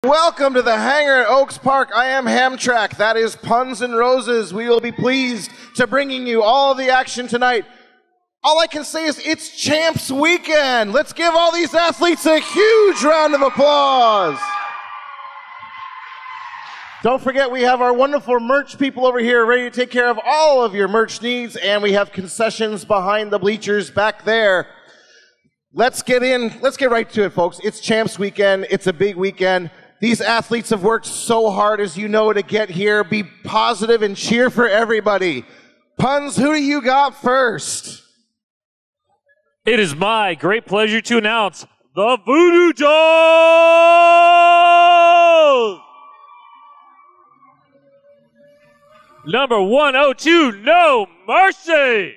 Welcome to the hangar at Oaks Park. I am Hamtramck. That is Puns and Roses. We will be pleased to bringing you all the action tonight. All I can say is it's Champs Weekend. Let's give all these athletes a huge round of applause. Don't forget we have our wonderful merch people over here ready to take care of all of your merch needs, and we have concessions behind the bleachers back there. Let's get right to it, folks. It's Champs Weekend. It's a big weekend. These athletes have worked so hard, as you know, to get here. Be positive and cheer for everybody. Puns, who do you got first? It is my great pleasure to announce the VooDoo Dolls! Number 102, No Mercy!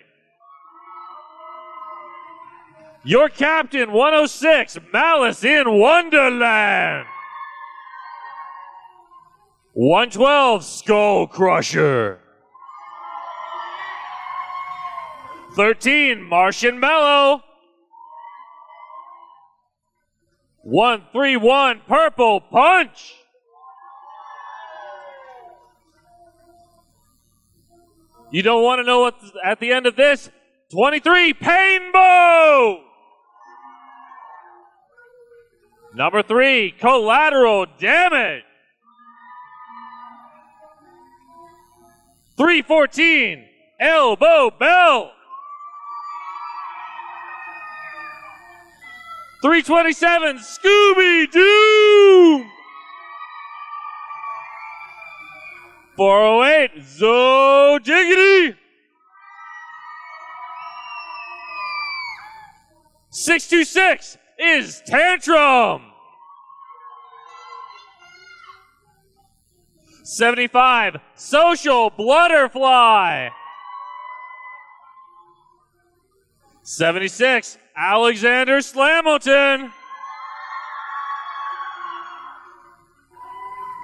Your captain, 106, Malice in Wonderland! 112, Skull Crusher. 13, Martian Mellow. 131, Purple Punch. You don't want to know what's at the end of this? 23, Painbow. Number 3, Collateral Damage. 314, Elbow Bell. 327, Scooby-Doo. 408, Zo Jiggity. 626 is Tantrum. 75, Social Blutterfly. 76, Alexander Slamilton.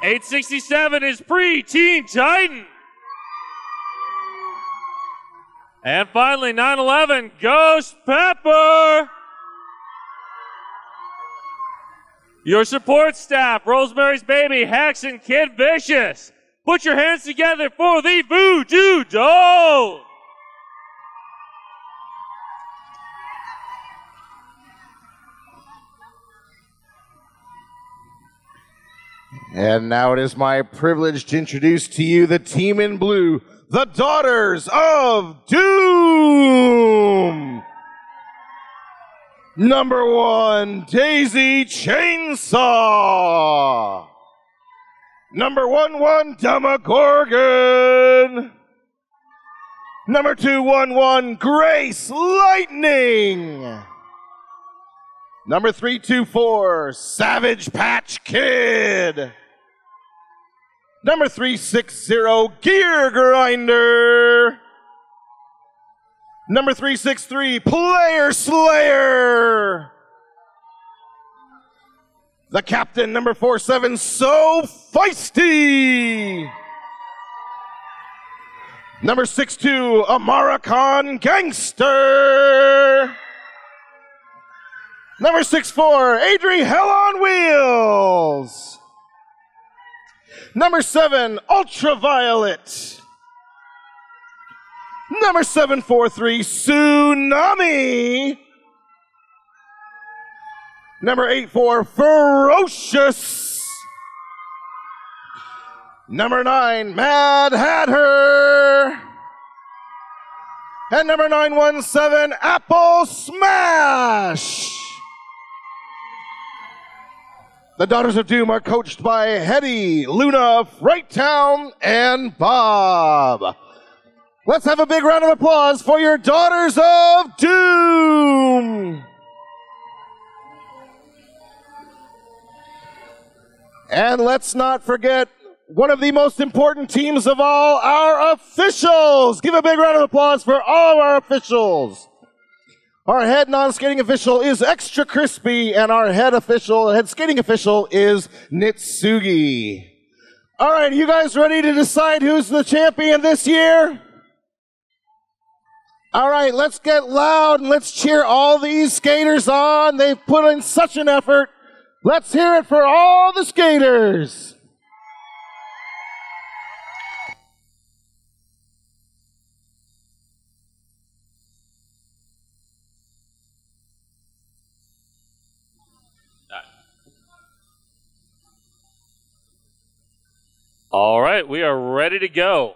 867 is Pre-Teen Titan. And finally, 911, Ghost Pepper. Your support staff, Rosemary's Baby, Hex, and Kid Vicious. Put your hands together for the VooDoo Dolls. And now it is my privilege to introduce to you the team in blue, the Daughters of Doom. Number 1, Daisy Chainsaw. Number 11, Demogorgon. Number 211, Grace Lightning. Number 324, Savage Patch Kid. Number 360, Gear Grinder. Number 363, Player Slayer. The captain, number 47, So Feisty. Number 62, American Gangster. Number 64, Adri Hell on Wheels. Number 7, Ultraviolet. Number 743, Tsunami. Number 84, Ferocious. Number 9, Mad Hatter. And number 917, Apple Smash. The Daughters of Doom are coached by Hetty, Luna, Frighttown, and Bob. Let's have a big round of applause for your Daughters of Doom. And let's not forget one of the most important teams of all, our officials. Give a big round of applause for all of our officials. Our head non-skating official is Extra Crispy, and our head skating official is Nitsugi. All right, you guys ready to decide who's the champion this year? All right, let's get loud and let's cheer all these skaters on. They've put in such an effort. Let's hear it for all the skaters. All right, we are ready to go.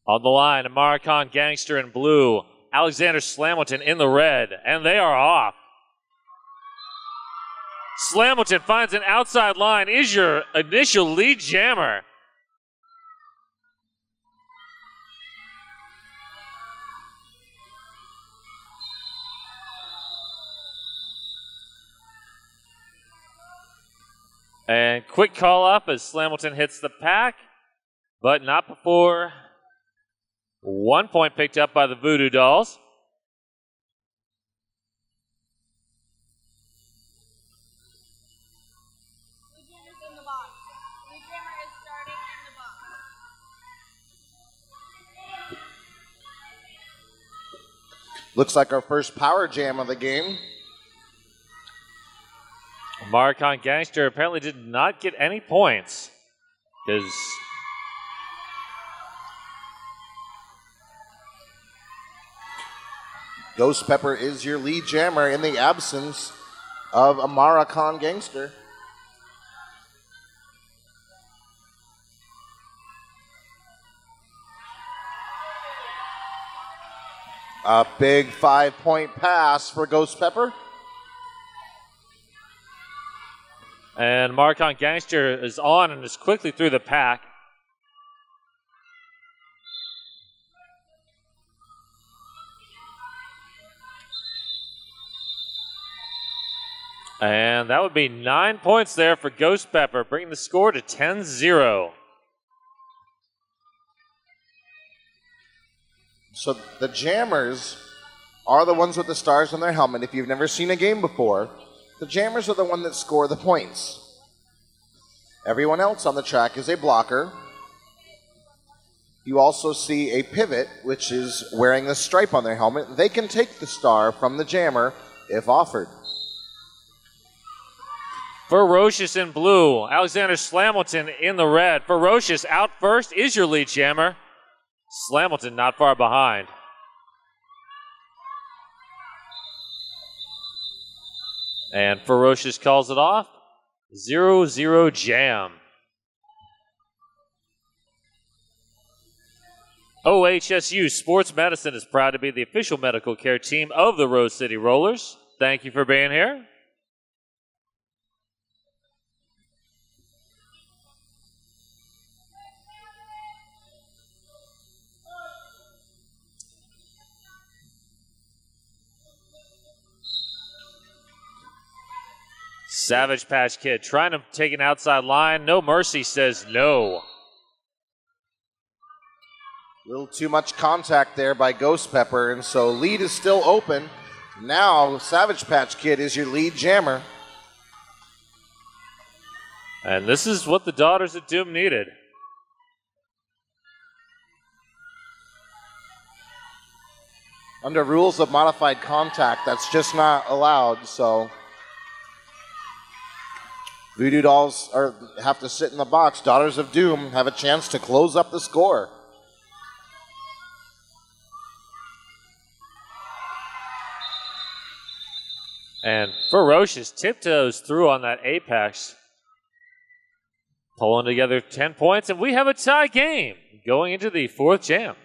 On the line, American Gangster in blue, Alexander Slamilton in the red, and they are off. Slamilton finds an outside line, is your initial lead jammer. And quick call up as Slamilton hits the pack, but not before 1 point picked up by the VooDoo Dolls. In the box. The jammer is starting in the box. Looks like our first power jam of the game. American Gangster apparently did not get any points because Ghost Pepper is your lead jammer in the absence of Amara Khan Gangster. A big 5-point pass for Ghost Pepper. And American Gangster is on and is quickly through the pack. And that would be 9 points there for Ghost Pepper, bringing the score to 10-0. So the jammers are the ones with the stars on their helmet. If you've never seen a game before, the jammers are the one that score the points. Everyone else on the track is a blocker. You also see a pivot, which is wearing the stripe on their helmet. They can take the star from the jammer if offered. Ferocious in blue, Alexander Slamilton in the red. Ferocious out first is your lead jammer. Slamilton not far behind. And Ferocious calls it off. 0-0 jam. OHSU Sports Medicine is proud to be the official medical care team of the Rose City Rollers. Thank you for being here. Savage Patch Kid trying to take an outside line. No Mercy says no. A little too much contact there by Ghost Pepper, and so lead is still open. Now Savage Patch Kid is your lead jammer. And this is what the Daughters of Doom needed. Under rules of modified contact, that's just not allowed, so VooDoo Dolls have to sit in the box. Daughters of Doom have a chance to close up the score. And Ferocious tiptoes through on that apex. Pulling together 10 points, and we have a tie game going into the fourth jam.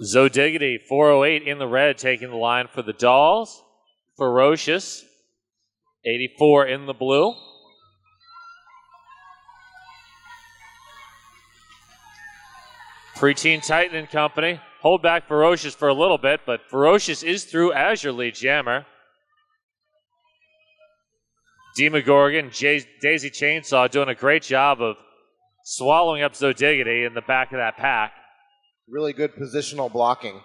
Zodiggity, 408 in the red, taking the line for the Dolls. Ferocious, 84 in the blue. Preteen Titan and company. Hold back Ferocious for a little bit, but Ferocious is through as your lead jammer. Demogorgon, Daisy Chainsaw doing a great job of swallowing up Zodiggity in the back of that pack. Really good positional blocking.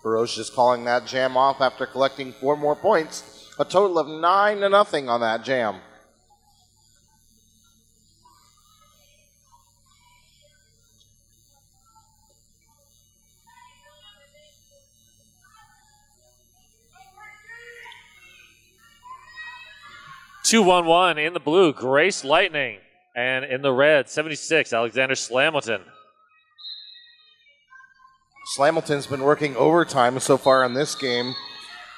Ferocious calling that jam off after collecting 4 more points. A total of 9-0 on that jam. (2-1-1) in the blue, Grace Lightning. And in the red, 76, Alexander Slamilton. Slamilton's been working overtime so far in this game.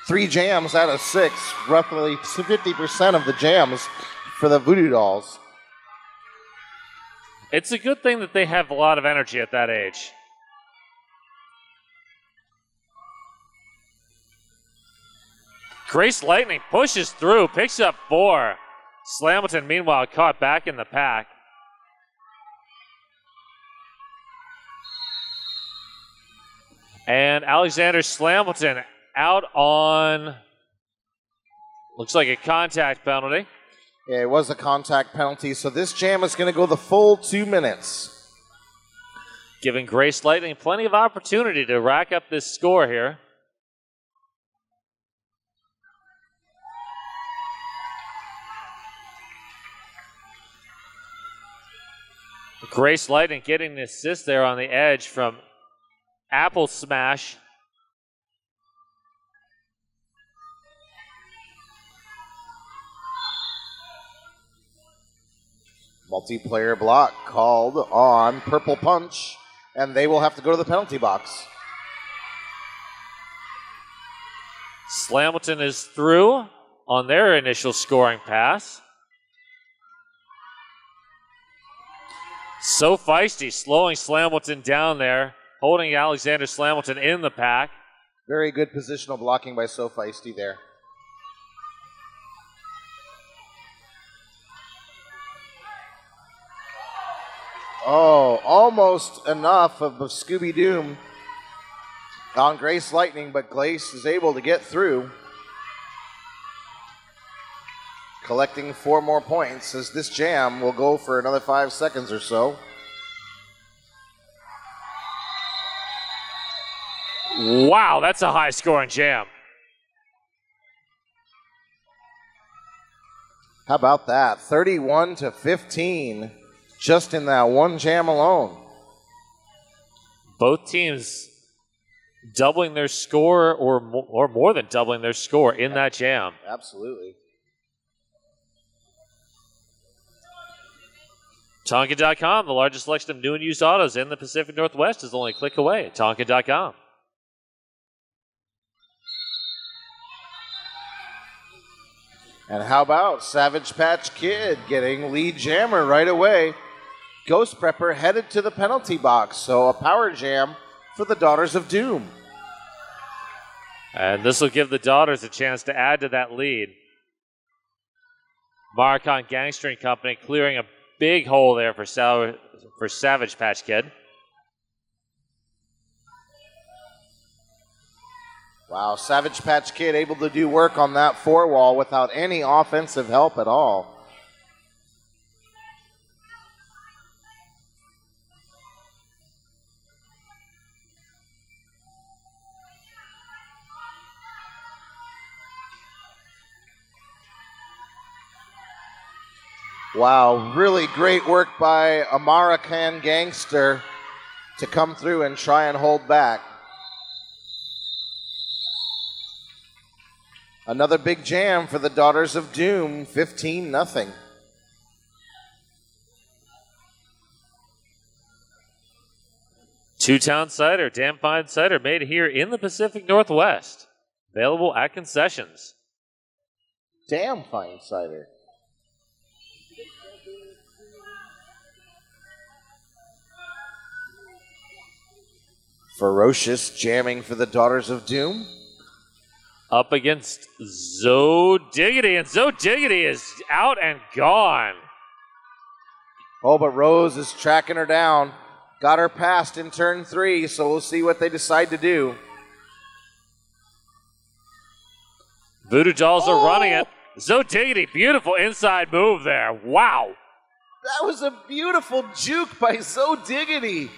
3 jams out of 6, roughly 50% of the jams for the VooDoo dolls. It's a good thing that they have a lot of energy at that age. Grace Lightning pushes through, picks up 4. Slamilton, meanwhile, caught back in the pack. And Alexander Slamilton out on, looks like a contact penalty. Yeah, it was a contact penalty, so this jam is going to go the full 2 minutes. Giving Grace Lightning plenty of opportunity to rack up this score here. Grace Lightning getting the assist there on the edge from Apple Smash. Multiplayer block called on Purple Punch, and they will have to go to the penalty box. Slamilton is through on their initial scoring pass. So feisty, slowing Slamilton down there, holding Alexander Slamilton in the pack. Very good positional blocking by So Feisty there. Oh, almost enough of the Scooby-Doo on Grace Lightning, but Grace is able to get through. Collecting 4 more points as this jam will go for another 5 seconds or so. Wow, that's a high-scoring jam. How about that? 31-15, just in that one jam alone. Both teams doubling their score or more than doubling their score in that jam. Absolutely. Tonka.com, the largest selection of new and used autos in the Pacific Northwest, is only a click away at Tonka.com. And how about Savage Patch Kid getting lead jammer right away? Ghost Prepper headed to the penalty box, so a power jam for the Daughters of Doom. And this will give the Daughters a chance to add to that lead. Marcon Gangstering Company clearing a big hole there for Savage Patch Kid. Wow, Savage Patch Kid able to do work on that 4-wall without any offensive help at all. Wow, really great work by American Gangster to come through and try and hold back. Another big jam for the Daughters of Doom, 15-0. Two-Town Cider, damn fine cider made here in the Pacific Northwest. Available at concessions. Damn fine cider. Ferocious jamming for the Daughters of Doom. Up against Zo Diggity, and Zo Diggity is out and gone. Oh, but Rose is tracking her down. Got her passed in turn 3, so we'll see what they decide to do. VooDoo dolls are running it. Zo Diggity, beautiful inside move there. Wow. That was a beautiful juke by Zo Diggity.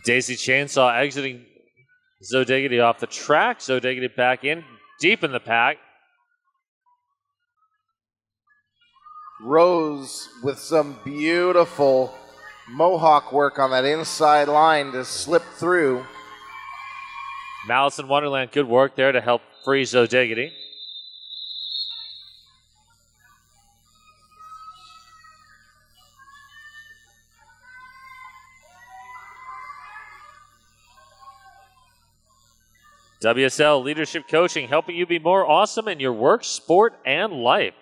Daisy Chainsaw exiting Zo Diggity off the track. Zo Diggity back in, deep in the pack. Rose with some beautiful mohawk work on that inside line to slip through. Malice in Wonderland, good work there to help free Zo Diggity. WSL Leadership Coaching, helping you be more awesome in your work, sport, and life.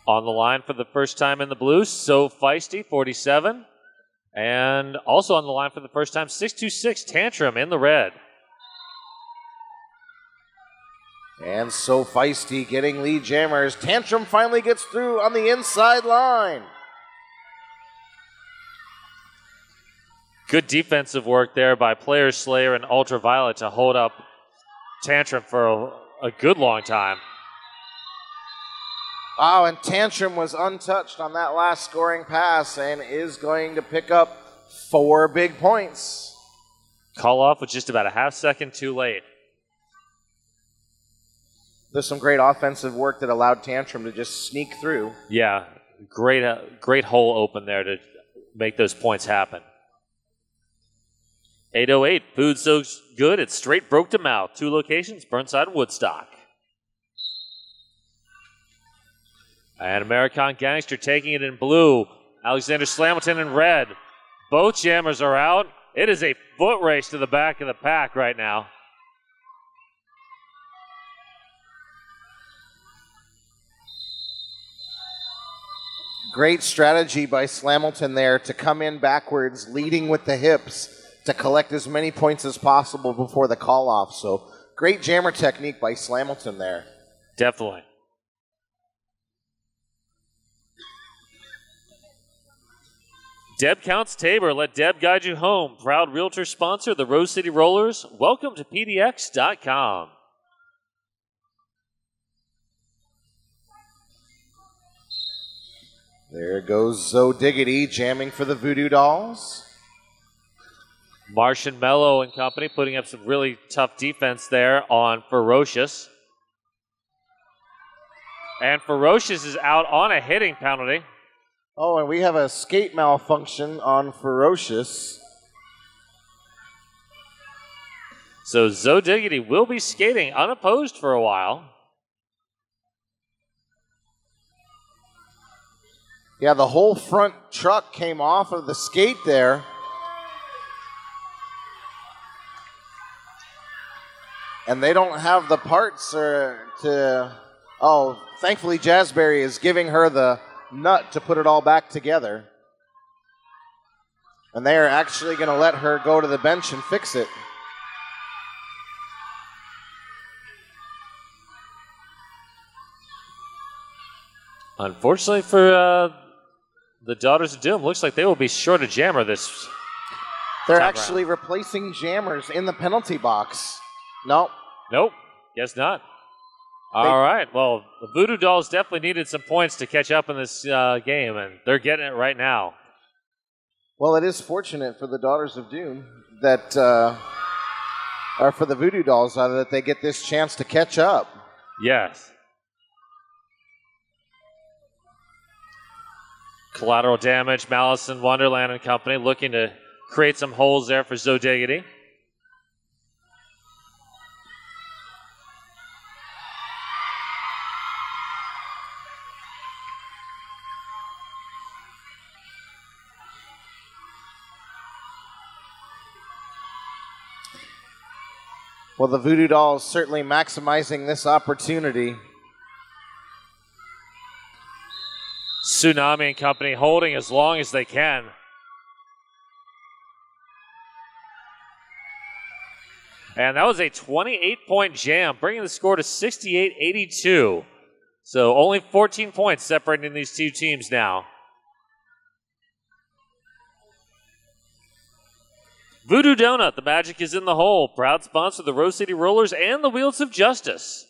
On the line for the first time in the blue, So Feisty, 47. And also on the line for the first time, 626 Tantrum in the red. And So Feisty getting lead jammers. Tantrum finally gets through on the inside line. Good defensive work there by Player Slayer and Ultraviolet to hold up Tantrum for a good long time. Oh, and Tantrum was untouched on that last scoring pass and is going to pick up 4 big points. Call off was just about a half second too late. There's some great offensive work that allowed Tantrum to just sneak through. Yeah, great hole open there to make those points happen. 808, food so good it straight broke to mouth. 2 locations, Burnside and Woodstock. And American Gangster taking it in blue. Alexander Slamilton in red. Both jammers are out. It is a foot race to the back of the pack right now. Great strategy by Slamilton there to come in backwards, leading with the hips to collect as many points as possible before the call-off. So great jammer technique by Slamilton there. Definitely. Deb Counts Tabor. Let Deb guide you home. Proud realtor sponsor, the Rose City Rollers. Welcome to PDX.com. There goes Zo Diggity jamming for the VooDoo Dolls. Martian Mello and company putting up some really tough defense there on Ferocious. And Ferocious is out on a hitting penalty. Oh, and we have a skate malfunction on Ferocious. So Zo Diggity will be skating unopposed for a while. Yeah, the whole front truck came off of the skate there. And they don't have the parts to... Oh, thankfully Jazzberry is giving her the nut to put it all back together. And they are actually going to let her go to the bench and fix it. Unfortunately for the Daughters of Doom, looks like they will be short a jammer this They're time actually round. replacing jammers in the penalty box. Nope. Nope, guess not. All right, well, the VooDoo Dolls definitely needed some points to catch up in this game, and they're getting it right now. Well, it is fortunate for the Daughters of Doom that, or for the VooDoo Dolls, that they get this chance to catch up. Yes. Collateral damage, Malice in Wonderland and company looking to create some holes there for Zo Diggity. Well, the VooDoo Dolls certainly maximizing this opportunity. Tsunami and company holding as long as they can. And that was a 28-point jam, bringing the score to 68-82. So only 14 points separating these two teams now. VooDoo Donut, the magic is in the hole. Proud sponsor of the Rose City Rollers and the Wheels of Justice.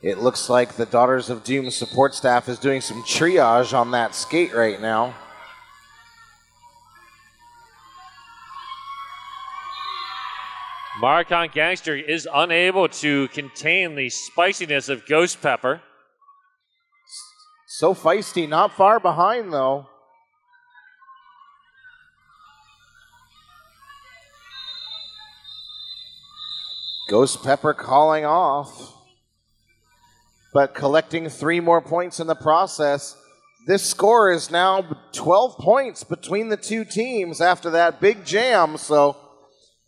It looks like the Daughters of Doom support staff is doing some triage on that skate right now. Maricon Gangster is unable to contain the spiciness of Ghost Pepper. So feisty, not far behind though. Ghost Pepper calling off, but collecting 3 more points in the process. This score is now 12 points between the two teams after that big jam, so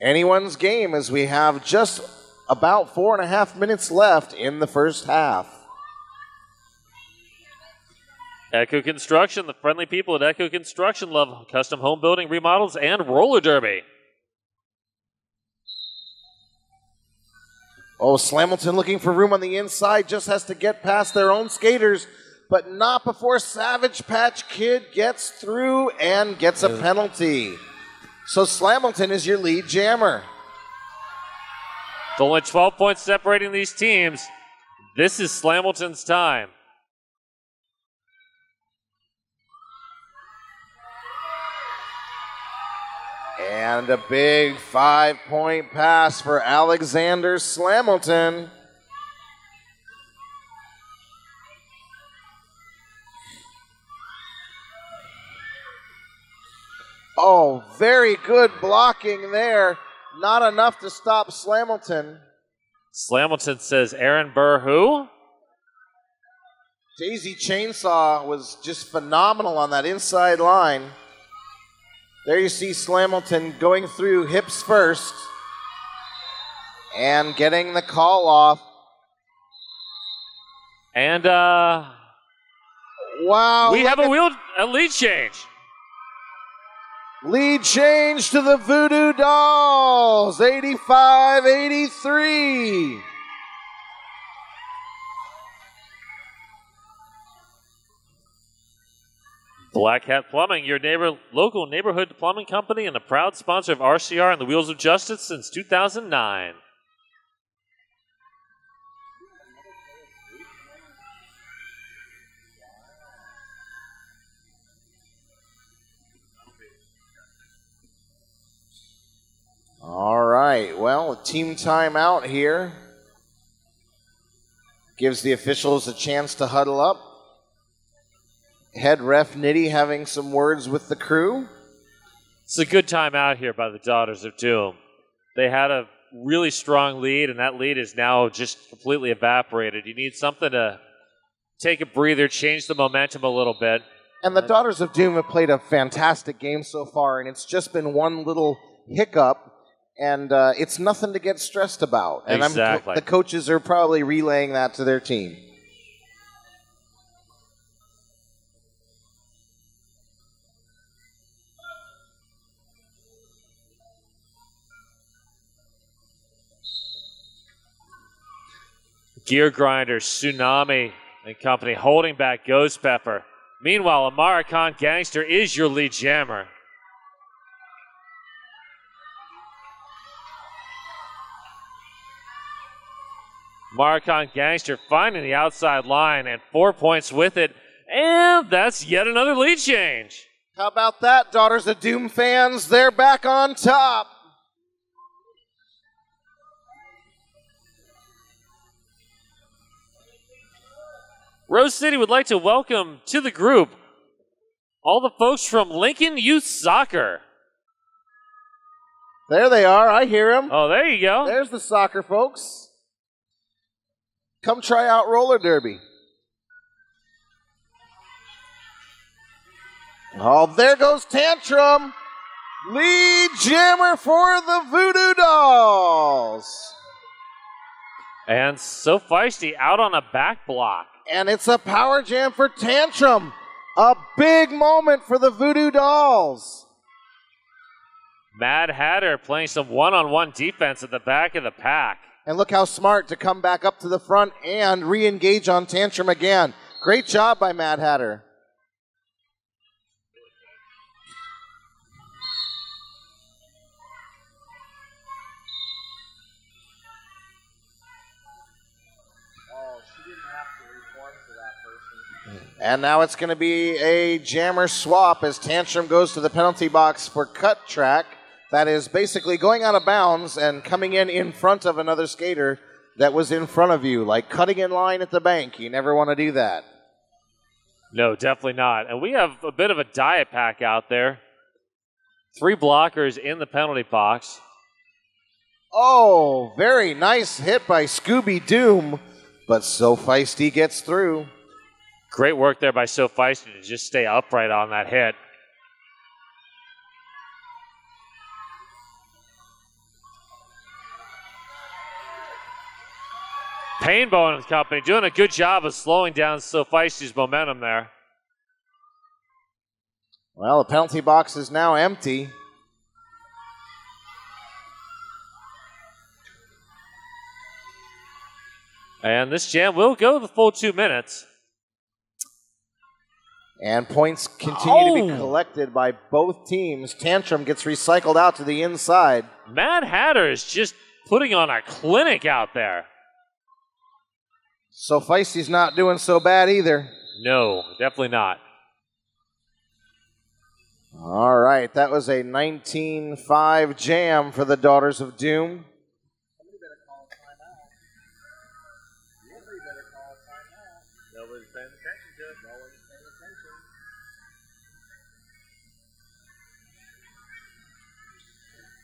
anyone's game as we have just about 4.5 minutes left in the first half. Echo Construction, the friendly people at Echo Construction love custom home building, remodels, and roller derby. Oh, Slamilton looking for room on the inside, just has to get past their own skaters, but not before Savage Patch Kid gets through and gets a penalty. So Slamilton is your lead jammer. With only 12 points separating these teams, this is Slamilton's time. And a big 5-point pass for Alexander Slamilton. Oh, very good blocking there. Not enough to stop Slamilton. Slamilton says Aaron Burr who? Daisy Chainsaw was just phenomenal on that inside line. There you see Slamilton going through hips first and getting the call off. And wow, we have a lead change. Lead change to the VooDoo Dolls, 85-83. Black Hat Plumbing, your local neighborhood plumbing company and a proud sponsor of RCR and the Wheels of Justice since 2009. All right, well, a team timeout here. Gives the officials a chance to huddle up. Head ref Nitty having some words with the crew. It's a good time out here by the Daughters of Doom. They had a really strong lead, and that lead is now just completely evaporated. You need something to take a breather, change the momentum a little bit. And the Daughters of Doom have played a fantastic game so far, and it's just been one little hiccup, and it's nothing to get stressed about. And exactly. The coaches are probably relaying that to their team. Gear Grinder, Tsunami, and company holding back Ghost Pepper. Meanwhile, Maricon Gangster is your lead jammer. Maricon Gangster finding the outside line and 4 points with it, and that's yet another lead change. How about that, Daughters of Doom fans? They're back on top. Rose City would like to welcome to the group all the folks from Lincoln Youth Soccer. There they are. I hear them. Oh, there you go. There's the soccer folks. Come try out roller derby. Oh, there goes Tantrum. Lead jammer for the VooDoo Dolls. And so feisty out on a back block. And it's a power jam for Tantrum. A big moment for the VooDoo Dolls. Mad Hatter playing some one-on-one defense at the back of the pack. And look how smart to come back up to the front and re-engage on Tantrum again. Great job by Mad Hatter. And now it's going to be a jammer swap as Tantrum goes to the penalty box for cut track. That is basically going out of bounds and coming in front of another skater that was in front of you, like cutting in line at the bank. You never want to do that. No, definitely not. And we have a bit of a diet pack out there. 3 blockers in the penalty box. Oh, very nice hit by Scooby Doom, but So Feisty gets through. Great work there by So Feisty to just stay upright on that hit. Painbow and company doing a good job of slowing down So Feisty's momentum there. Well, the penalty box is now empty. And this jam will go the full 2 minutes. And points continue to be collected by both teams. Tantrum gets recycled out to the inside. Mad Hatter is just putting on a clinic out there. So Feisty's not doing so bad either. No, definitely not. All right, that was a 19-5 jam for the Daughters of Doom. Nobody's paying attention to it.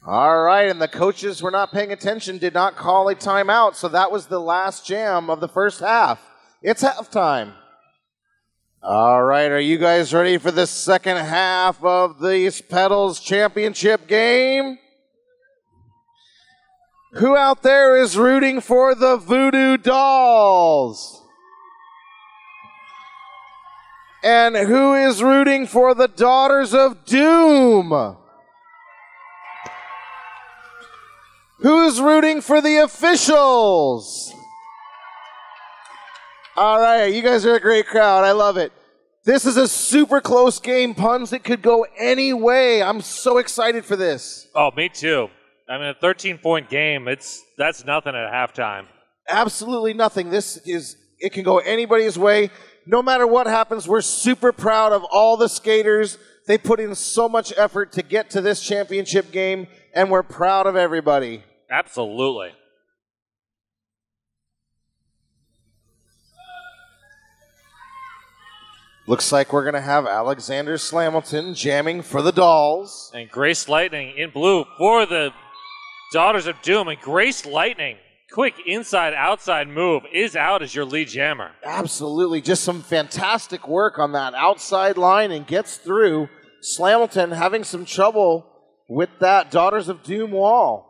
All right, and the coaches were not paying attention, did not call a timeout, so that was the last jam of the first half. It's halftime. All right, are you guys ready for the second half of the Pedals Championship game? Who out there is rooting for the VooDoo Dolls? And who is rooting for the Daughters of Doom? Who's rooting for the officials? All right, you guys are a great crowd. I love it. This is a super close game, Puns. It could go any way. I'm so excited for this. Oh, me too. I mean, a 13-point game, that's nothing at halftime. Absolutely nothing. It can go anybody's way. No matter what happens, we're super proud of all the skaters. They put in so much effort to get to this championship game, and we're proud of everybody. Absolutely. Looks like we're going to have Alexander Slamilton jamming for the Dolls. And Grace Lightning in blue for the Daughters of Doom. And Grace Lightning, quick inside-outside move, is out as your lead jammer. Absolutely. Just some fantastic work on that outside line and gets through. Slamilton having some trouble with that Daughters of Doom wall.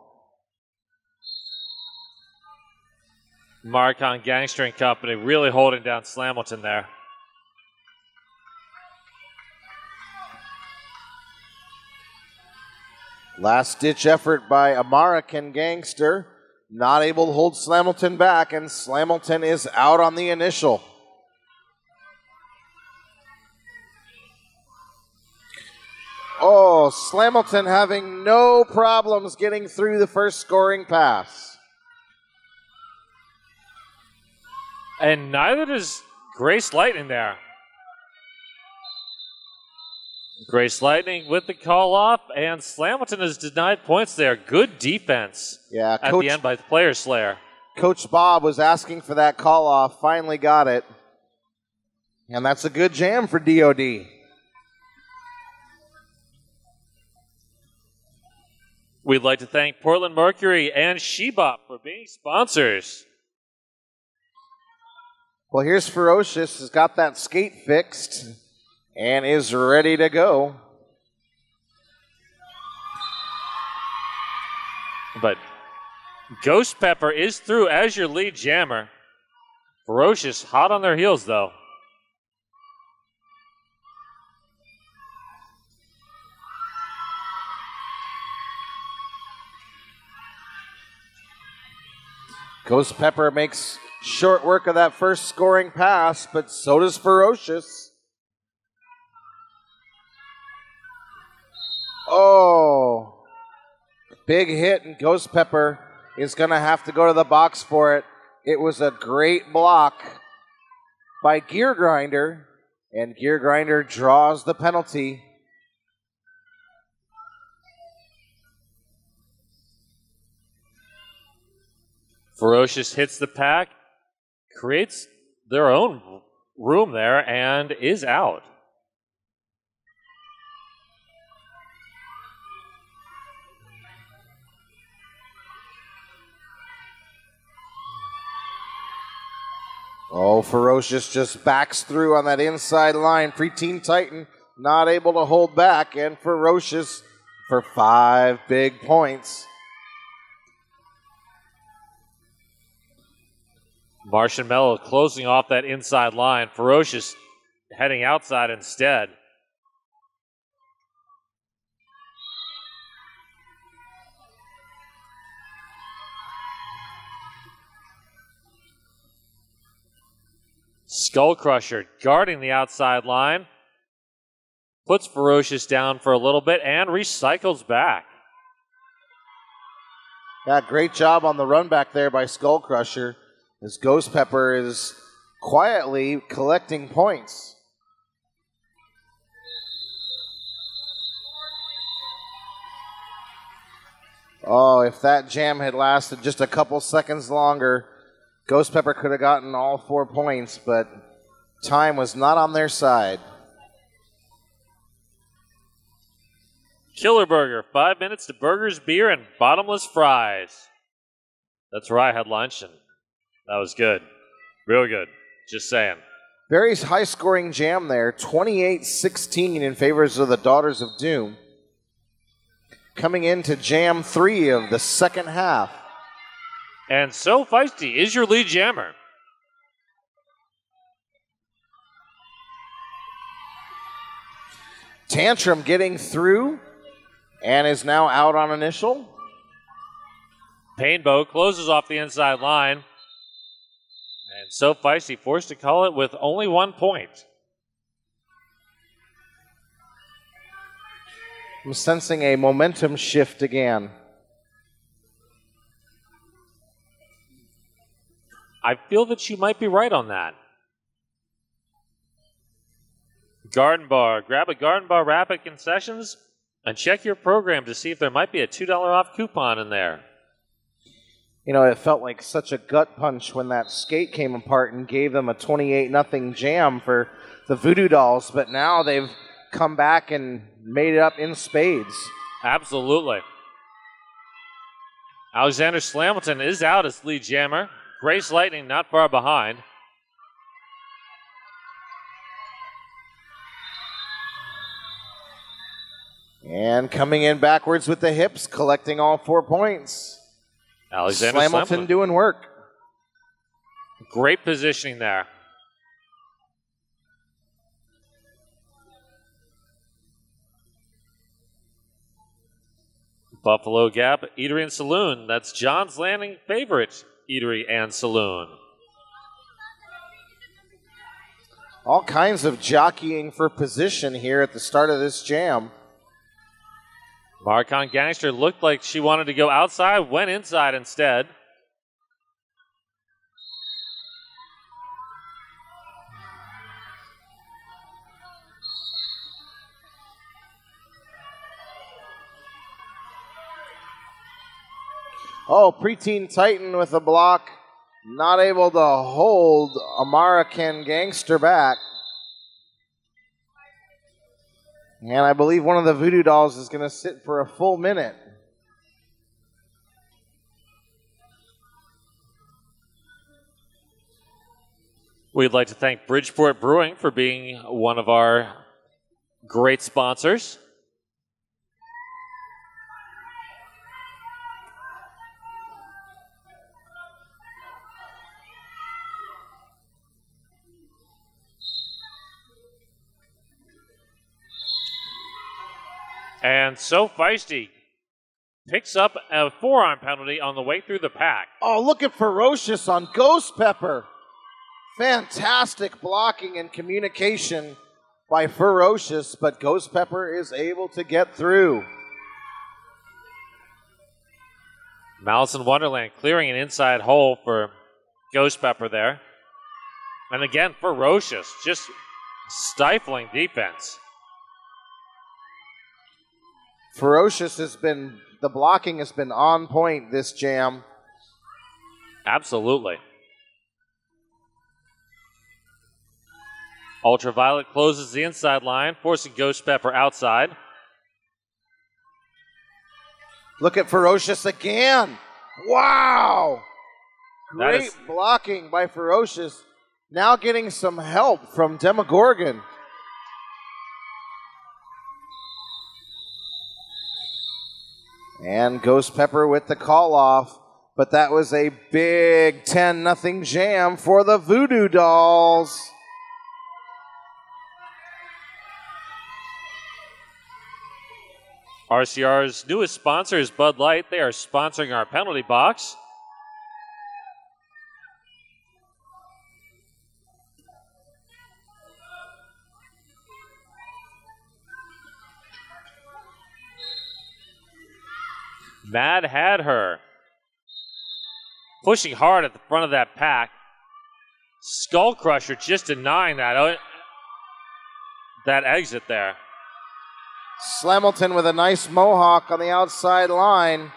Marcon Gangster and Company really holding down Slamilton there. Last-ditch effort by American Gangster. Not able to hold Slamilton back, and Slamilton is out on the initial. Oh, Slamilton having no problems getting through the first scoring pass. And neither does Grace Lightning there. Grace Lightning with the call off, and Slamilton has denied points there. Good defense at the end by the Player Slayer. Coach Bob was asking for that call off, finally got it. And that's a good jam for DOD. We'd like to thank Portland Mercury and Shebop for being sponsors. Well, here's Ferocious, has got that skate fixed and is ready to go. But Ghost Pepper is through as your lead jammer. Ferocious, hot on their heels, though. Ghost Pepper makes short work of that first scoring pass, but so does Ferocious. Oh, big hit, and Ghost Pepper is going to have to go to the box for it. It was a great block by Gear Grinder, and Gear Grinder draws the penalty. Ferocious hits the pack, creates their own room there, and is out. Oh, Ferocious just backs through on that inside line. Preteen Titan not able to hold back, and Ferocious for 5 big points. Martian Mello closing off that inside line. Ferocious heading outside instead. Skull Crusher guarding the outside line. Puts Ferocious down for a little bit and recycles back. Yeah, great job on the run back there by Skull Crusher, as Ghost Pepper is quietly collecting points. Oh, if that jam had lasted just a couple seconds longer, Ghost Pepper could have gotten all 4 points, but time was not on their side. Killer Burger, 5 minutes to burgers, beer, and bottomless fries. That's where I had lunch, and that was good. Real good. Just saying. Very high-scoring jam there, 28-16 in favors of the Daughters of Doom. Coming into jam 3 of the second half. And So Feisty is your lead jammer. Tantrum getting through and is now out on initial. Painbow closes off the inside line. And So Feisty forced to call it with only 1 point. I'm sensing a momentum shift again. I feel that you might be right on that. Garden Bar. Grab a Garden Bar Rapid Concessions and check your program to see if there might be a $2 off coupon in there. You know, it felt like such a gut punch when that skate came apart and gave them a 28-0 jam for the VooDoo Dolls, but now they've come back and made it up in spades. Absolutely. Alexander Slamilton is out as lead jammer. Grace Lightning not far behind. And coming in backwards with the hips, collecting all 4 points. Alexander Slamilton doing work. Great positioning there. Buffalo Gap Eatery and Saloon. That's John's Landing favorite eatery and saloon. All kinds of jockeying for position here at the start of this jam. Marcon Gangster looked like she wanted to go outside, went inside instead. Oh, Preteen Titan with a block. Not able to hold American Gangster back. And I believe one of the VooDoo Dolls is going to sit for a full minute. We'd like to thank Bridgeport Brewing for being one of our great sponsors. And So Feisty picks up a forearm penalty on the way through the pack. Oh, look at Ferocious on Ghost Pepper. Fantastic blocking and communication by Ferocious, but Ghost Pepper is able to get through. Malice in Wonderland clearing an inside hole for Ghost Pepper there. And again, ferocious, just stifling defense. Ferocious has been, the blocking has been on point this jam. Absolutely. Ultraviolet closes the inside line, forcing Ghost Pepper outside. Look at Ferocious again. Wow. That Great blocking by Ferocious. Now getting some help from Demogorgon. And Ghost Pepper with the call off. But that was a big 10-0 jam for the VooDoo Dolls. RCR's newest sponsor is Bud Light. They are sponsoring our penalty box. Mad had her. Pushing hard at the front of that pack. Skull Crusher just denying that exit there. Slamilton with a nice mohawk on the outside line.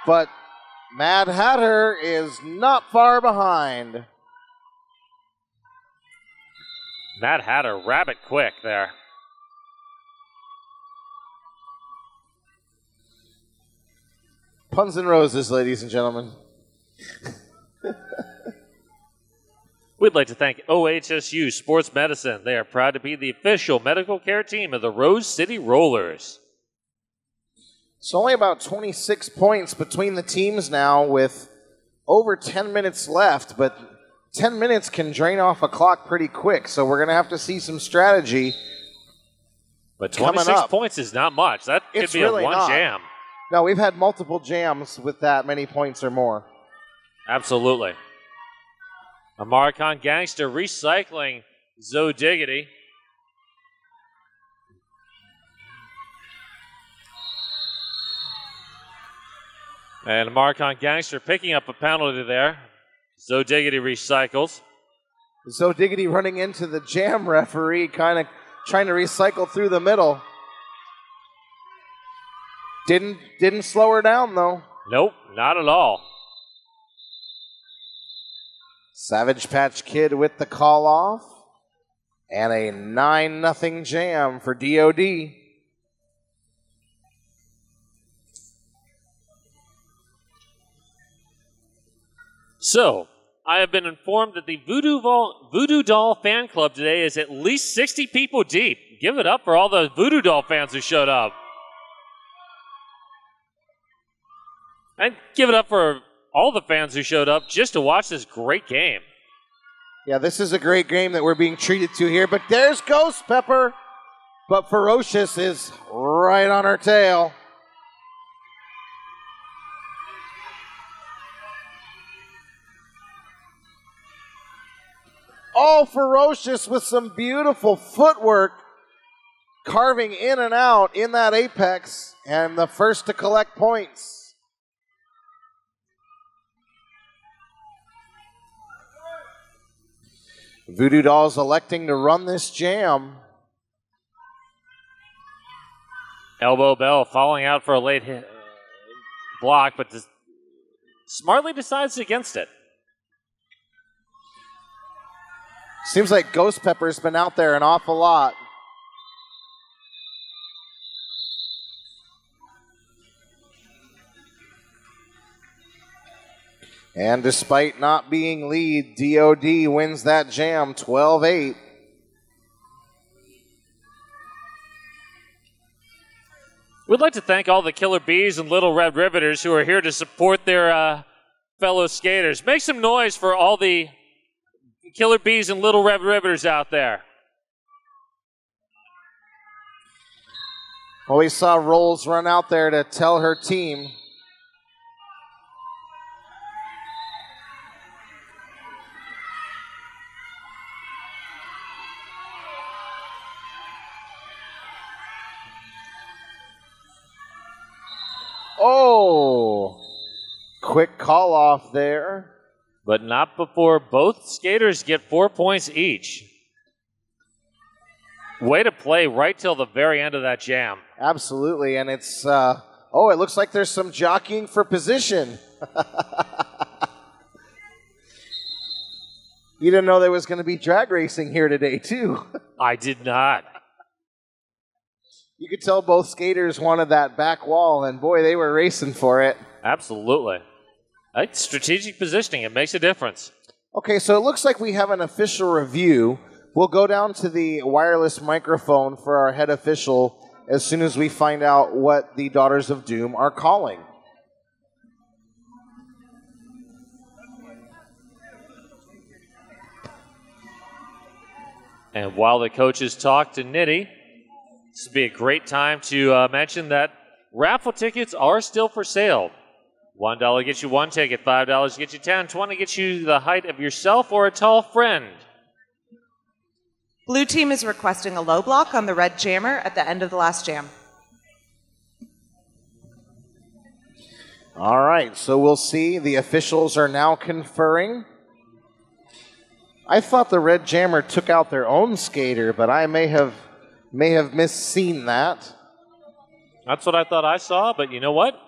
But Mad Hatter is not far behind. Mad Hatter, rabbit quick there. Puns and roses, ladies and gentlemen. We'd like to thank OHSU Sports Medicine. They are proud to be the official medical care team of the Rose City Rollers. It's only about 26 points between the teams now with over 10 minutes left, but 10 minutes can drain off a clock pretty quick, so we're going to have to see some strategy. But 26 points is not much. That could It's be really a one not. jam. No, we've had multiple jams with that many points or more. Absolutely. American Gangster recycling Zoe Diggity. And American Gangster picking up a penalty there. Zoe Diggity recycles. Zoe Diggity running into the jam referee, kind of trying to recycle through the middle. Didn't slow her down, though. Nope, not at all. Savage Patch Kid with the call off. And a 9-0 jam for DOD. So, I have been informed that the VooDoo Doll fan club today is at least 60 people deep. Give it up for all the VooDoo Doll fans who showed up. And give it up for all the fans who showed up just to watch this great game. Yeah, this is a great game that we're being treated to here, but there's Ghost Pepper. But Ferocious is right on her tail. All Ferocious with some beautiful footwork, carving in and out in that apex, and the first to collect points. VooDoo Dolls electing to run this jam. Elbow Bell falling out for a late block, but smartly decides against it. Seems like Ghost Pepper's been out there an awful lot. And despite not being lead, DOD wins that jam 12-8. We'd like to thank all the Killer Bees and Little Red Riveters who are here to support their fellow skaters. Make some noise for all the Killer Bees and Little Red Riveters out there. Well, we saw Rolls run out there to tell her team. Oh, quick call off there. But not before both skaters get 4 points each. Way to play right till the very end of that jam. Absolutely, and it's, it looks like there's some jockeying for position. You didn't know there was going to be drag racing here today, too. I did not. You could tell both skaters wanted that back wall, and boy, they were racing for it. Absolutely. Strategic positioning, it makes a difference. Okay, so it looks like we have an official review. We'll go down to the wireless microphone for our head official as soon as we find out what the Daughters of Doom are calling. And while the coaches talk to Nitty, this would be a great time to mention that raffle tickets are still for sale. $1 gets you one ticket, $5 gets you 10, 20 gets you the height of yourself or a tall friend. Blue team is requesting a low block on the red jammer at the end of the last jam. All right, so we'll see. The officials are now conferring. I thought the red jammer took out their own skater, but I may have misseen that. That's what I thought I saw, but you know what?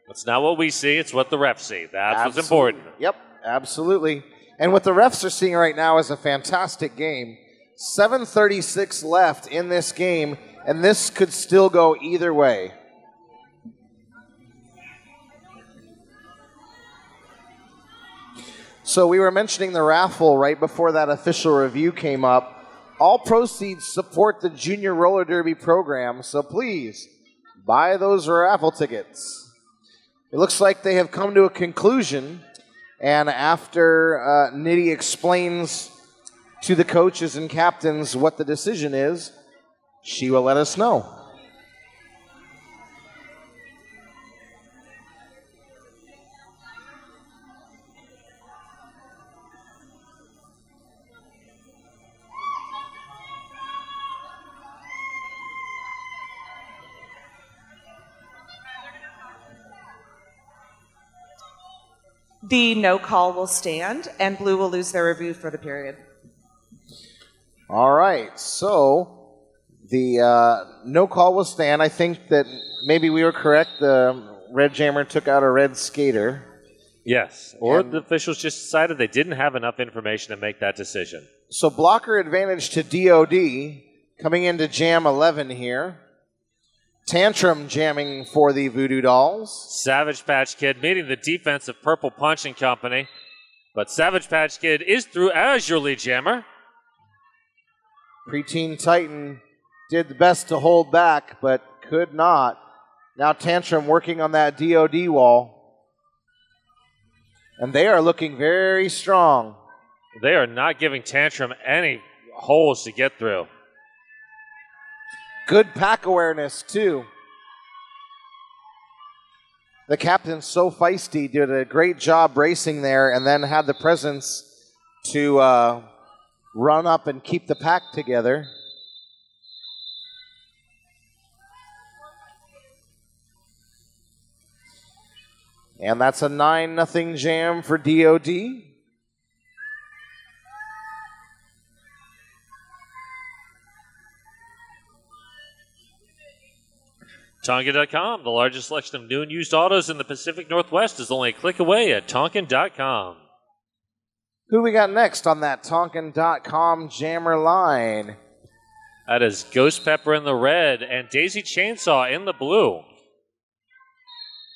That's not what we see. It's what the refs see. That's what's important. Yep, absolutely. And what the refs are seeing right now is a fantastic game. 7:36 left in this game, and this could still go either way. So we were mentioning the raffle right before that official review came up. All proceeds support the Junior Roller Derby program, so please buy those raffle tickets. It looks like they have come to a conclusion, and after Nitty explains to the coaches and captains what the decision is, she will let us know. The no call will stand, and blue will lose their review for the period. All right, so the no call will stand. I think that maybe we were correct. The red jammer took out a red skater. Yes, or the officials just decided they didn't have enough information to make that decision. So blocker advantage to DOD coming into jam 11 here. Tantrum jamming for the Voodoo Dolls. Savage Patch Kid meeting the defense of Purple Punching Company. But Savage Patch Kid is through as your lead jammer. Preteen Titan did the best to hold back, but could not. Now Tantrum working on that DOD wall. And they are looking very strong. They are not giving Tantrum any holes to get through. Good pack awareness, too. The captain's so feisty, did a great job racing there, and then had the presence to run up and keep the pack together. And that's a 9-0 jam for DOD. Tonkin.com, the largest selection of new and used autos in the Pacific Northwest, is only a click away at Tonkin.com. Who we got next on that Tonkin.com jammer line? That is Ghost Pepper in the red and Daisy Chainsaw in the blue.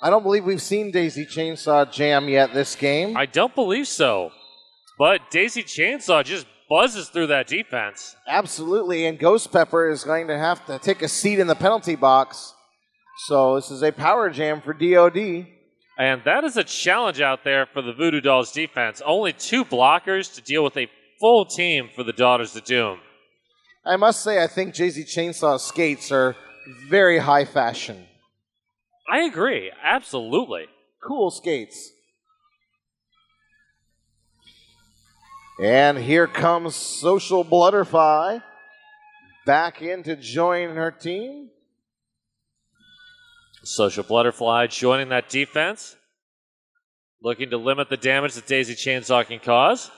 I don't believe we've seen Daisy Chainsaw jam yet this game. I don't believe so. But Daisy Chainsaw just buzzes through that defense. Absolutely, and Ghost Pepper is going to have to take a seat in the penalty box. So this is a power jam for DOD. And that is a challenge out there for the Voodoo Dolls defense. Only 2 blockers to deal with a full team for the Daughters of Doom. I must say, I think Daisy Chainsaw skates are very high fashion. I agree, absolutely. Cool skates. And here comes Social Blutterfly back in to join her team. Social Butterfly joining that defense. Looking to limit the damage that Daisy Chainsaw can cause.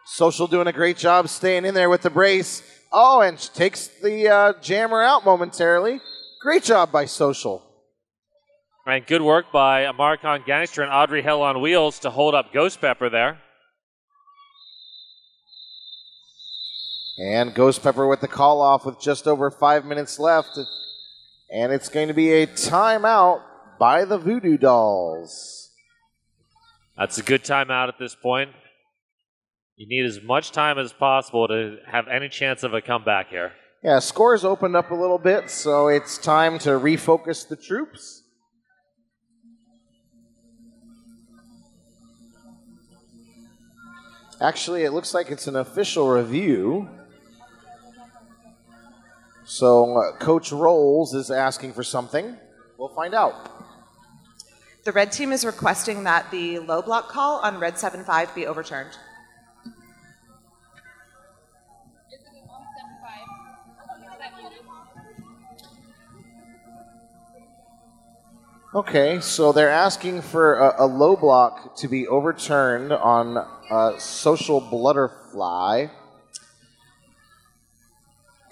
Social doing a great job staying in there with the brace. Oh, and takes the jammer out momentarily. Great job by Social. And good work by Amarcon Gangster and Audrey Hell on Wheels to hold up Ghost Pepper there. And Ghost Pepper with the call off with just over 5 minutes left. And it's going to be a timeout by the VooDoo Dolls. That's a good timeout at this point. You need as much time as possible to have any chance of a comeback here. Yeah, scores opened up a little bit, so it's time to refocus the troops. Actually, it looks like it's an official review. So Coach Rolls is asking for something. We'll find out. The red team is requesting that the low block call on red 7-5 be overturned. Okay, so they're asking for a low block to be overturned on Social Blutterfly.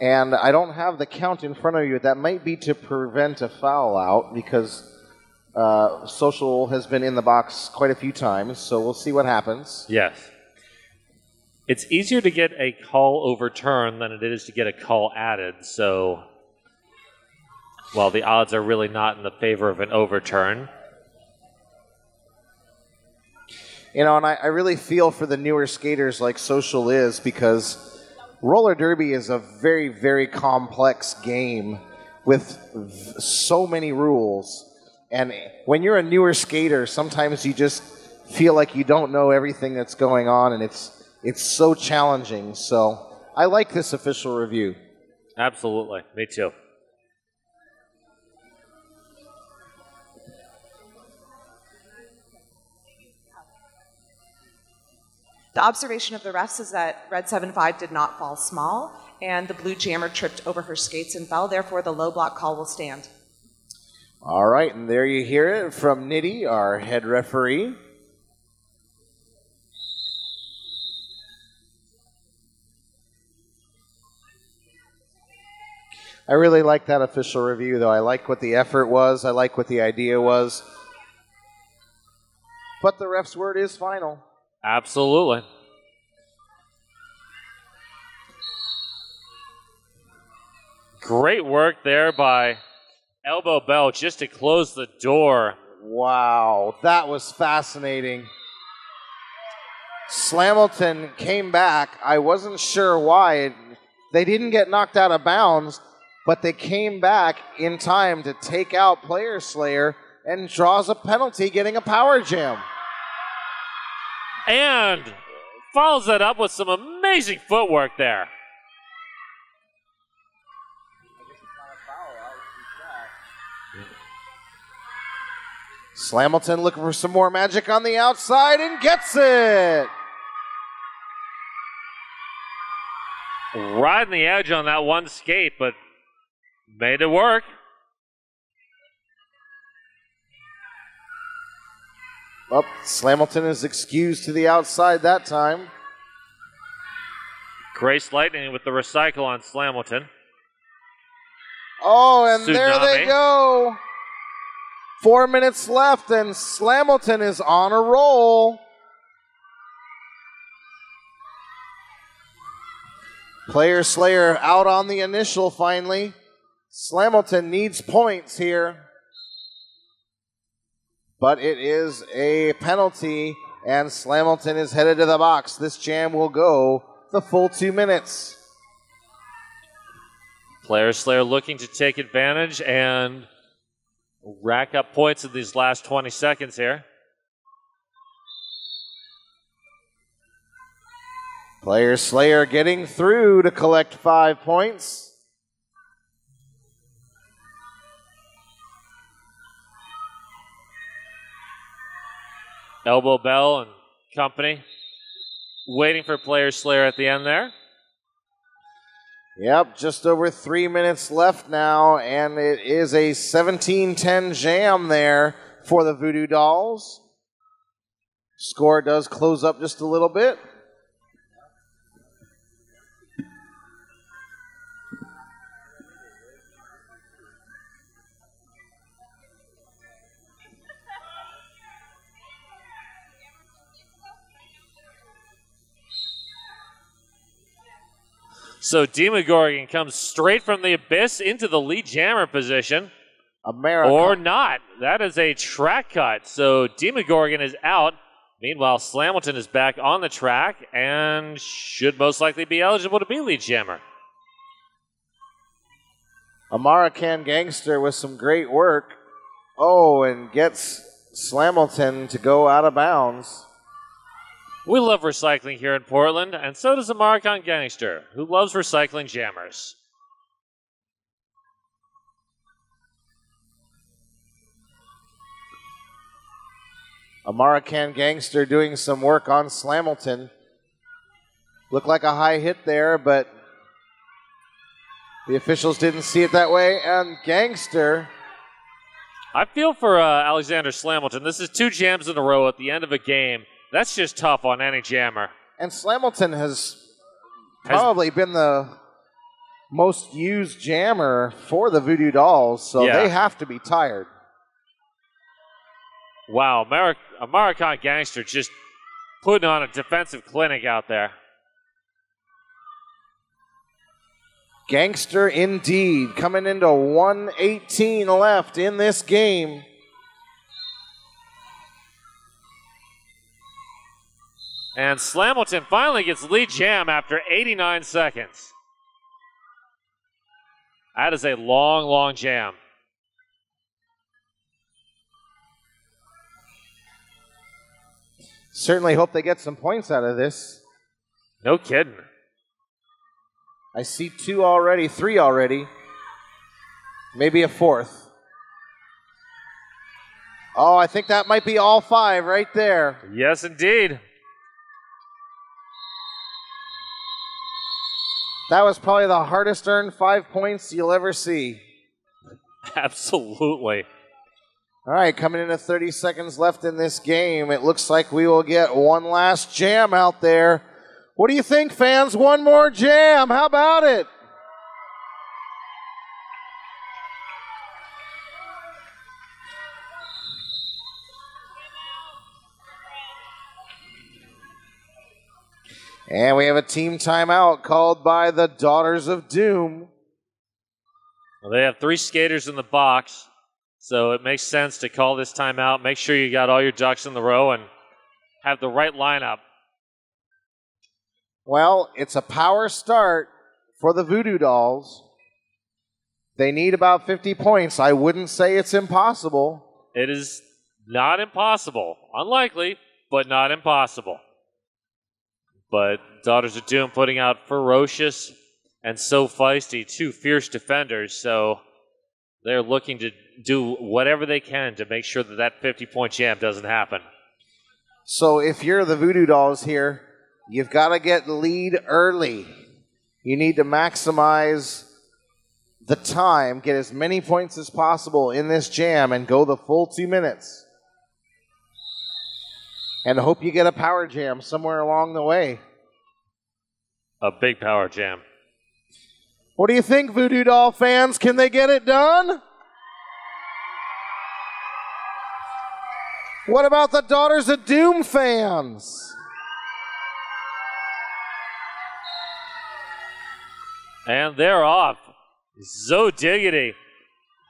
And I don't have the count in front of you. That might be to prevent a foul out because Social has been in the box quite a few times, so we'll see what happens. Yes. It's easier to get a call overturned than it is to get a call added, so... well, the odds are really not in the favor of an overturn. You know, and I really feel for the newer skaters like Social is because roller derby is a very, very complex game with so many rules. And when you're a newer skater, sometimes you just feel like you don't know everything that's going on, and it's so challenging. So I like this official review. Absolutely. Me too. The observation of the refs is that red 7-5 did not fall small, and the blue jammer tripped over her skates and fell. Therefore, the low block call will stand. All right, and there you hear it from Nitty, our head referee. I really like that official review, though. I like what the effort was. I like what the idea was. But the ref's word is final. Absolutely. Great work there by Elbow Bell just to close the door. Wow, that was fascinating. Slamilton came back. I wasn't sure why. They didn't get knocked out of bounds, but they came back in time to take out Player Slayer and draws a penalty, getting a power jam. And follows that up with some amazing footwork there. Slamilton looking for some more magic on the outside and gets it. Riding the edge on that one skate, but made it work. Oh, Slamilton is excused to the outside that time. Grace Lightning with the recycle on Slamilton. Oh, and there Tsunami. they go. 4 minutes left, and Slamilton is on a roll. Player Slayer out on the initial finally. Slamilton needs points here. But it is a penalty, and Slamilton is headed to the box. This jam will go the full 2 minutes. Player Slayer looking to take advantage and rack up points in these last 20 seconds here. Player Slayer getting through to collect 5 points. Elbow Bell and company waiting for Player Slayer at the end there. Yep, just over 3 minutes left now, and it is a 17-10 jam there for the VooDoo Dolls. Score does close up just a little bit. So Demogorgon comes straight from the abyss into the lead jammer position. America. Or not. That is a track cut. So Demogorgon is out. Meanwhile, Slamilton is back on the track and should most likely be eligible to be lead jammer. American Gangster with some great work. Oh, and gets Slamilton to go out of bounds. We love recycling here in Portland, and so does American Gangster, who loves recycling jammers. American Gangster doing some work on Slamilton. Looked like a high hit there, but the officials didn't see it that way. And Gangster. I feel for Alexander Slamilton. This is 2 jams in a row at the end of a game. That's just tough on any jammer. And Slamilton has probably been the most used jammer for the VooDoo Dolls, so they have to be tired. Wow, American Gangster just putting on a defensive clinic out there. Gangster indeed, coming into 1:18 left in this game. And Slamilton finally gets lead jam after 89 seconds. That is a long, long jam. Certainly hope they get some points out of this. No kidding. I see 2 already, 3 already. Maybe a 4th. Oh, I think that might be all 5 right there. Yes, indeed. That was probably the hardest earned 5 points you'll ever see. Absolutely. All right, coming into 30 seconds left in this game, it looks like we will get one last jam out there. What do you think, fans? One more jam. How about it? And we have a team timeout called by the Daughters of Doom. Well, they have 3 skaters in the box, so it makes sense to call this timeout. Make sure you got all your ducks in the row and have the right lineup. Well, it's a power start for the VooDoo Dolls. They need about 50 points. I wouldn't say it's impossible. It is not impossible. Unlikely, but not impossible. But Daughters of Doom putting out Ferocious and So Feisty, 2 fierce defenders, so they're looking to do whatever they can to make sure that that 50-point jam doesn't happen. So if you're the VooDoo Dolls here, you've got to get the lead early. You need to maximize the time, get as many points as possible in this jam, and go the full 2 minutes. And hope you get a power jam somewhere along the way. A big power jam. What do you think, VooDoo Doll fans? Can they get it done? What about the Daughters of Doom fans? And they're off. Zo Diggity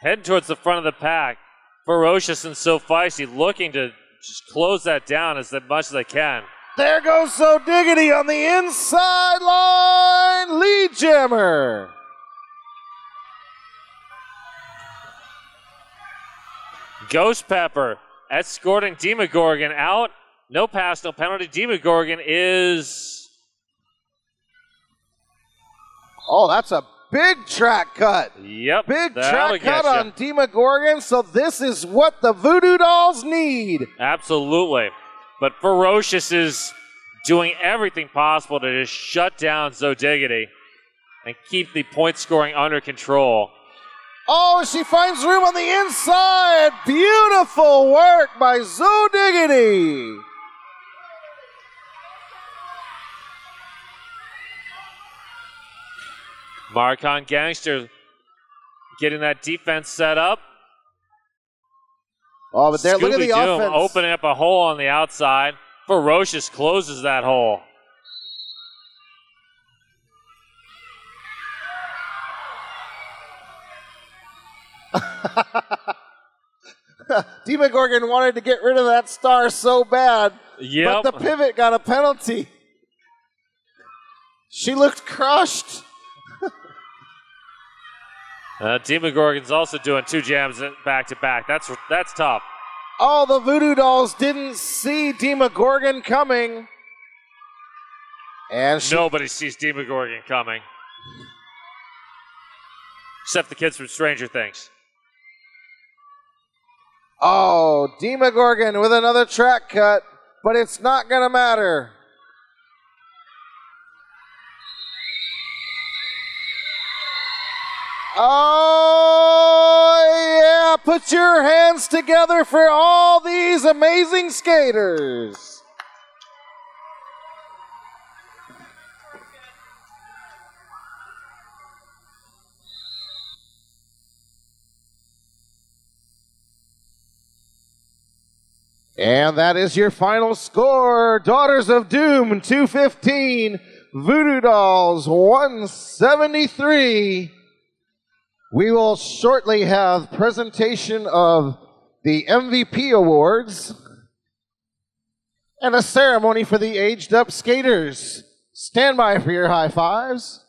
heading towards the front of the pack. Ferocious and So Feisty looking to just close that down as much as they can. There goes So Diggity on the inside line. Lead jammer. Ghost Pepper escorting Demogorgon out. No pass, no penalty. Demogorgon is... Oh, that's a big track cut. Yep. Big track cut on Demogorgon, so this is what the VooDoo Dolls need. Absolutely. But Ferocious is doing everything possible to just shut down Zo Diggity and keep the point scoring under control. Oh, she finds room on the inside. Beautiful work by Zo Diggity. Marcon Gangster getting that defense set up. Oh, but there, look at the Scooby-Doo offense. opening up a hole on the outside. Ferocious closes that hole. Demogorgon wanted to get rid of that star so bad, Yep. but the pivot got a penalty. She looked crushed. Demogorgon's also doing 2 jams back to back. That's tough. Oh, the Voodoo Dolls didn't see Demogorgon coming. And Nobody sees Demogorgon coming. Except the kids from Stranger Things. Oh, Demogorgon with another track cut, but it's not going to matter. Oh, yeah, put your hands together for all these amazing skaters. And that is your final score. Daughters of Doom 215, Voodoo Dolls 173. We will shortly have presentation of the MVP awards and a ceremony for the aged up skaters. Stand by for your high fives.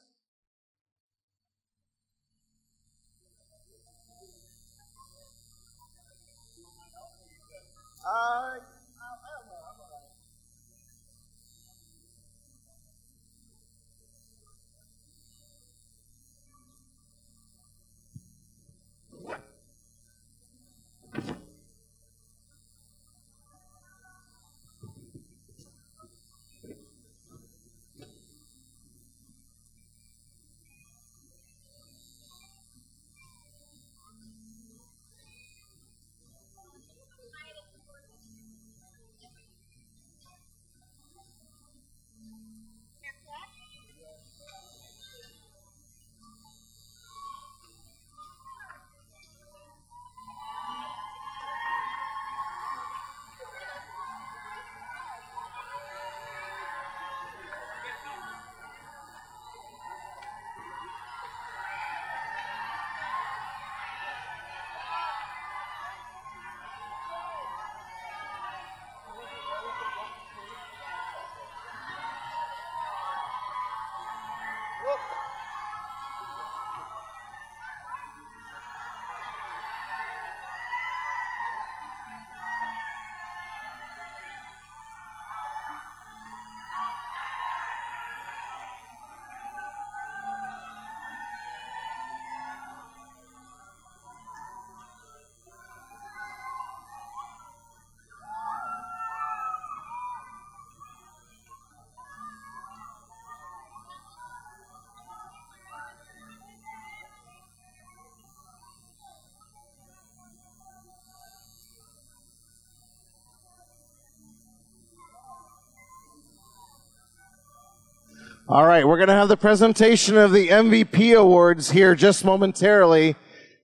All right, we're going to have the presentation of the MVP awards here just momentarily,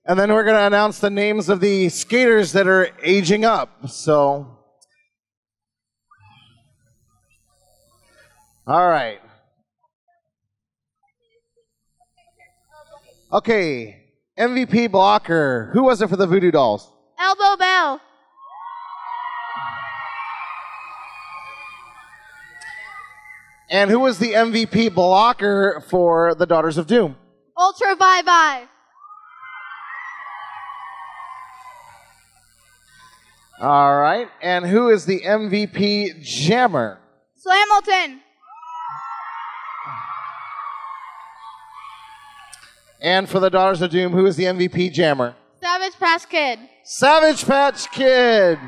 and then we're going to announce the names of the skaters that are aging up. So, all right. Okay, MVP blocker. Who was it for the Voodoo Dolls? Elbow Bell. And who was the MVP blocker for the Daughters of Doom? Ultra Bye Bye. All right. And who is the MVP jammer? Slamilton. And for the Daughters of Doom, who is the MVP jammer? Savage Patch Kid. Savage Patch Kid.